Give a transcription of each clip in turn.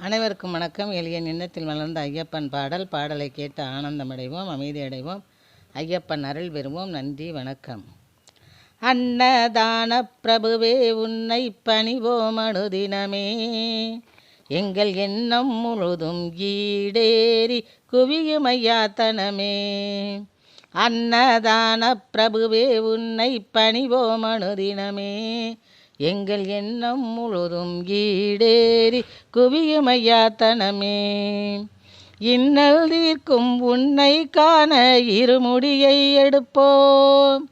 அனைவருக்கும் வணக்கம். எளிய எண்ணத்தில் மலர்ந்த ஐயப்பன் பாடலை கேட்டு ஆனந்தமடைவோம், அமைதி அடைவோம், ஐயப்பன் அருள் பெறுவோம். நன்றி, வணக்கம். அன்னதான பிரபுவே உன்னை பணிவோம் அனுதினமே, எங்கள் எண்ணம் முழுதும் ஈடேறி குவியும் ஐயாத்தனமே. அன்னதான பிரபுவே உன்னை பணிவோம் அனுதினமே, எங்கள் எண்ணம் முழுதும் ஈடேறி குவியும் ஐயாத்தனமே. இன்னல் தீர்க்கும் உன்னை காண இருமுடியை எடுப்போம்,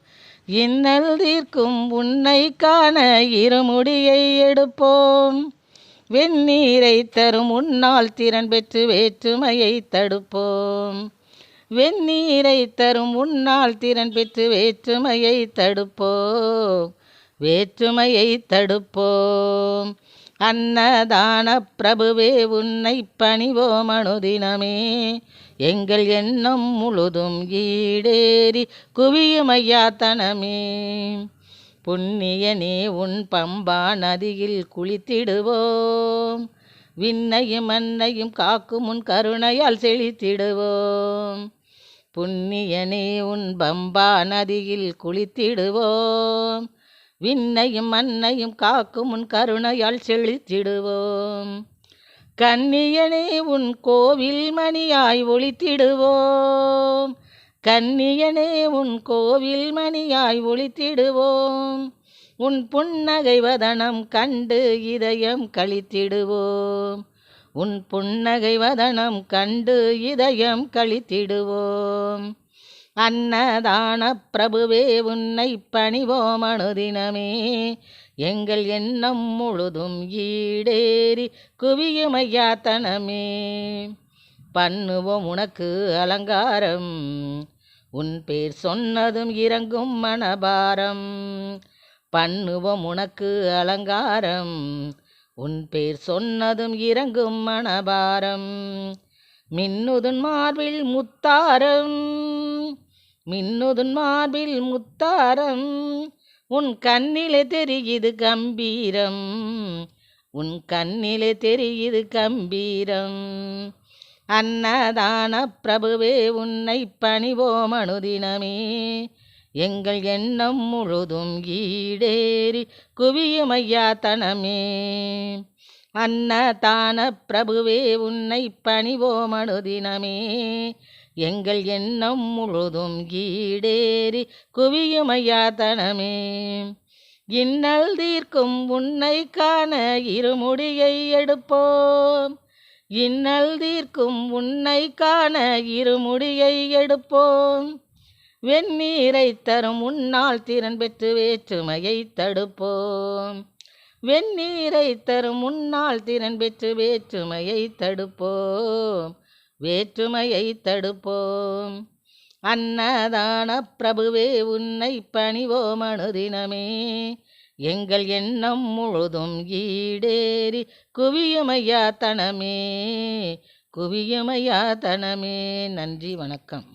இன்னல் தீர்க்கும் உன்னை காண இருமுடியை எடுப்போம். வெந்நீரை தரும் உன்னால் திறன் பெற்று வேற்றுமையை தடுப்போம், வெந்நீரை தரும் உன்னால் திறன் பெற்று வேற்றுமையை தடுப்போம், வேற்றுமையை தடுப்போம். அன்னதான பிரபுவே உன்னை பணிவோம் அனுதினமே, எங்கள் எண்ணம் முழுதும் ஈடேறி குவியும் ஐயாத்தனமே. புண்ணியனே உன் பம்பா நதியில் குளித்திடுவோம், விண்ணையும் மண்ணையும் காக்கும் உன் கருணையால் செழித்திடுவோம். புண்ணியனே உன் பம்பா நதியில் குளித்திடுவோம், விண்ணையும் மண்ணையும் காக்கும் உன் கருணையால் செழித்திடுவோம். கன்னியனே உன் கோவில் மணியாய் ஒளித்திடுவோம், கன்னியனே உன் கோவில் மணியாய் ஒளித்திடுவோம். உன் புன்னகை வதனம் கண்டு இதயம் களித்திடுவோம், உன் புன்னகை வதனம் கண்டு இதயம் களித்திடுவோம். அன்னதான பிரபுவே உன்னை பணிவோம் அனுதினமே, எங்கள் எண்ணம் முழுதும் ஈடேறி குவியும் ஐயாத்தனமே. பண்ணுவோம் உனக்கு அலங்காரம், உன் பேர் சொன்னதும் இறங்கும் மனபாரம். பண்ணுவோம் உனக்கு அலங்காரம், உன் பேர் சொன்னதும் இறங்கும் மனபாரம். மின்னுதுன் மார்பில் முத்தாரம், மின்னுதுன் மார்பில் முத்தாரம். உன் கண்ணிலே தெரியுது கம்பீரம், உன் கண்ணிலே தெரியுது கம்பீரம். அன்னதான பிரபுவே உன்னை பணிவோம் அனுதினமே, எங்கள் எண்ணம் முழுதும் ஈடேறி குவியும் ஐயாத்தனமே. அன்னதான பிரபுவே உன்னை பணிவோம் அனுதினமே, எங்கள் எண்ணம் முழுதும் ஈடேறி குவியும் ஐயாத்தனமே. இன்னல் தீர்க்கும் உன்னை காண இருமுடியை எடுப்போம், இன்னல் தீர்க்கும் உன்னை காண இருமுடியை எடுப்போம். வெந்நீரை தரும் உன்னால் திறன் பெற்று வேற்றுமையை தடுப்போம், வெந்நீரை தரும் உன்னால் திறன் பெற்று வேற்றுமையை தடுப்போம், வேற்றுமையை தடுப்போம். அன்னதான பிரபுவே உன்னை பணிவோம் அனுதினமே, எங்கள் எண்ணம் முழுதும் ஈடேறி குவியும் ஐயாத்தனமே, குவியும் ஐயாத்தனமே. நன்றி, வணக்கம்.